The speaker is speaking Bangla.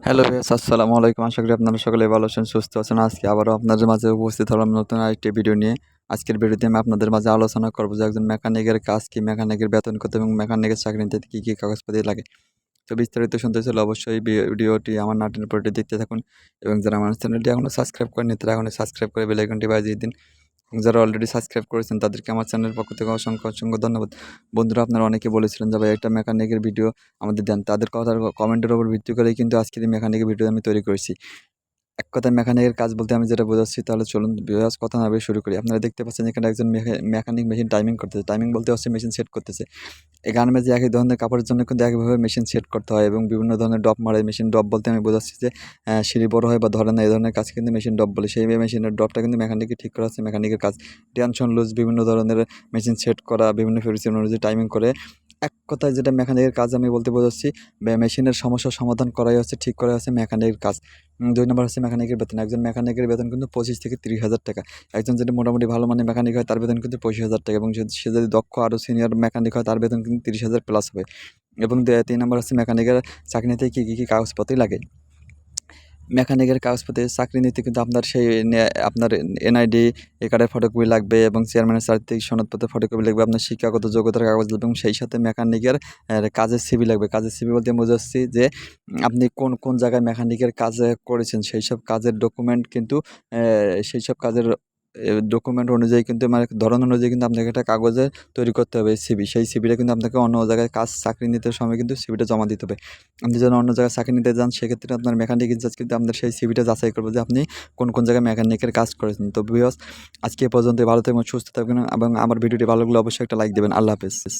হ্যালো ভিউয়ার্স, আসসালামু আলাইকুম। আশা করি আপনারা সকলে ভালো আছেন, সুস্থ আছেন। আজকে আবারও আপনাদের মাঝে উপস্থিত হলাম নতুন আরেকটি ভিডিও নিয়ে। আজকের ভিডিওতে আমি আপনাদের মাঝে আলোচনা করব যে একজন মেকানিকের কাজ কি, মেকানিকের বেতন কত এবং মেকানিকের চাকরি নিতে কী কী কাগজপাতি লাগে। তো বিস্তারিত শুনতে চাইলে অবশ্যই ভিডিওটি আমার না টেনে পুরোটি দেখতে থাকুন এবং যারা আমার চ্যানেলটি এখনও সাবস্ক্রাইব করেননি তারা এখনই সাবস্ক্রাইব করে বেল আইকনটি বাজিয়ে দিন। যারা অলরেডি সাবস্ক্রাইব করেছেন তাদেরকে আমার চ্যানেলের পক্ষ থেকে অসংখ্য অসংখ্য ধন্যবাদ। বন্ধুরা, আপনারা অনেকে বলেছিলেন যে ভাই একটা মেকানিকের ভিডিও আমাদের দেন। তাদের কথার কমেন্টের উপর ভিত্তি করেই কিন্তু আজকের এই মেকানিকের ভিডিও আমি তৈরি করেছি। এক কথায় মেকানিকের কাজ বলতে আমি যেটা বোঝাচ্ছি, তাহলে চলুন ভিউয়ার্স কথা না বেরিয়ে শুরু করি। আপনারা দেখতে পাচ্ছেন এখানে একজন মেকানিক মেশিন টাইমিং করতেছে। টাইমিং বলতে হচ্ছে মেশিন সেট করতেছে। এই গার্মেন্টসে একই ধরনের কাপড়ের জন্য কিন্তু একইভাবে মেশিন সেট করতে হয় এবং বিভিন্ন ধরনের ড্রপ মারে। মেশিন ড্রপ বলতে আমি বোঝাচ্ছি যে সিঁড়ি বড় হয় বা ধরে না, এই ধরনের কাজ কিন্তু মেশিন ড্রপ বলে। সেই মেশিনের ড্রপটা কিন্তু মেকানিকই ঠিক করা হচ্ছে মেকানিকের কাজ। টেনশন লুজ বিভিন্ন ধরনের মেশিন সেট করা, বিভিন্ন ফ্রিকোয়েন্সি অনুযায়ী টাইমিং করে। এক কথায় যেটা মেকানিকের কাজ আমি বলতে বোঝাচ্ছি, মেশিনের সমস্যার সমাধান করাই হচ্ছে, ঠিক করাই হচ্ছে মেকানিকের কাজ। ২ নম্বর হচ্ছে মেকানিকের বেতন। একজন মেকানিকের বেতন কিন্তু ২৫ থেকে ৩০,০০০ টাকা। একজন যদি মোটামুটি ভালো মানের মেকানিক হয় তার বেতন কিন্তু ২৫,০০০ টাকা এবং সে যদি দক্ষ আরও সিনিয়র মেকানিক হয় তার বেতন কিন্তু ৩০,০০০ প্লাস হবে। এবং ৩ নম্বর হচ্ছে মেকানিকের চাকরি নিতে কী কাগজপত্র লাগে। মেকানিকের কাগজপত্রে চাকরি নিতে কিন্তু আপনার সেই আপনার এনআইডি কার্ডের ফটোকপি লাগবে এবং চেয়ারম্যানের চারিত্রিক সনদপত্রের ফটোকপি লাগবে, আপনার শিক্ষাগত যোগ্যতার কাগজ লাগবে এবং সেই সাথে মেকানিকের কাজের সিভি লাগবে। কাজের সিভি বলতে বোঝাচ্ছি যে আপনি কোন কোন জায়গায় মেকানিকের কাজ করেছেন সেই সব কাজের ডকুমেন্ট কিন্তু সেই সব কাজের ডকুমেন্ট অনুযায়ী কিন্তু মানে ধরন অনুযায়ী কিন্তু আপনাকে একটা কাগজে তৈরি করতে হবে সিভি। সেই সিভিটা কিন্তু আপনাকে অন্য জায়গায় চাকরি নিতে সময় কিন্তু সিভিটা জমা দিতে হবে। আপনি যখন অন্য জায়গায় চাকরি নিতে যান সেক্ষেত্রে আপনার মেকানিক ইনচার্জ কিন্তু আপনার সেই সিভিটা যাচাই করবে যে আপনি কোন কোন জায়গায় মেকানিকের কাজ করেছেন। তো ভিউয়ার্স, আজকে এ পর্যন্ত। ভালো থাকবেন, সুস্থ থাকবেন এবং আমার ভিডিওটি ভালো লাগলে অবশ্যই একটা লাইক দেবেন। আল্লাহ হাফেজ।